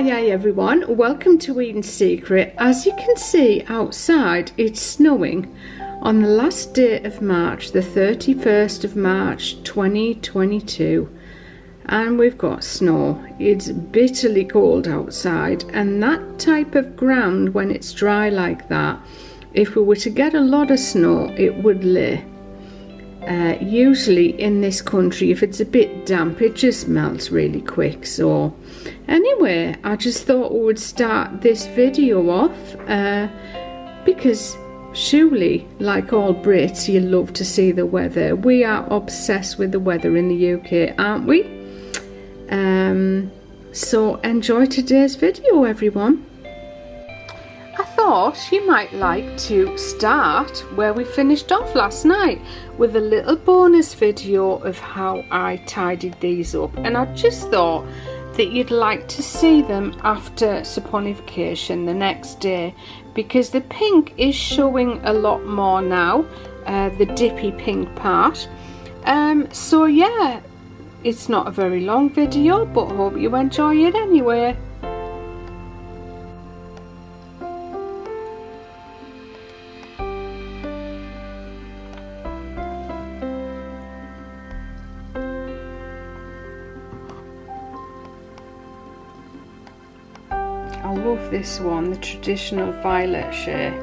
Hi everyone, welcome to Eating Secret. As you can see outside, it's snowing on the last day of March, the 31st of March 2022, and we've got snow. It's bitterly cold outside, and that type of ground, when it's dry like that, if we were to get a lot of snow, it would lay. Usually in this country, if it's a bit damp, it just melts really quick. So anyway, I just thought we would start this video off because surely, like all Brits, you love to see the weather. We are obsessed with the weather in the UK, aren't we? So enjoy today's video, everyone. I thought you might like to start where we finished off last night with a little bonus video of how I tidied these up, and I just thought that you'd like to see them after saponification the next day, because the pink is showing a lot more now, the dippy pink part. So yeah, it's not a very long video, but hope you enjoy it anyway. I love this one, the traditional violet shade.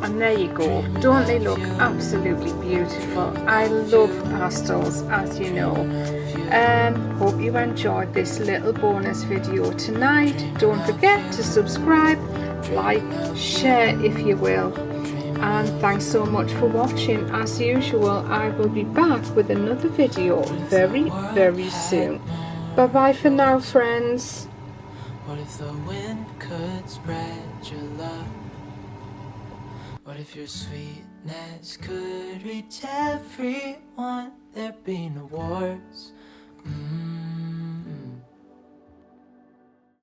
And there you go. Don't they look absolutely beautiful? I love pastels, as you know. Hope you enjoyed this little bonus video tonight. Don't forget to subscribe, like, share if you will. And thanks so much for watching. As usual, I will be back with another video very, very soon. Bye bye for now, friends. What if the wind could spread your love? What if your sweetness could reach everyone? There'd be no wars.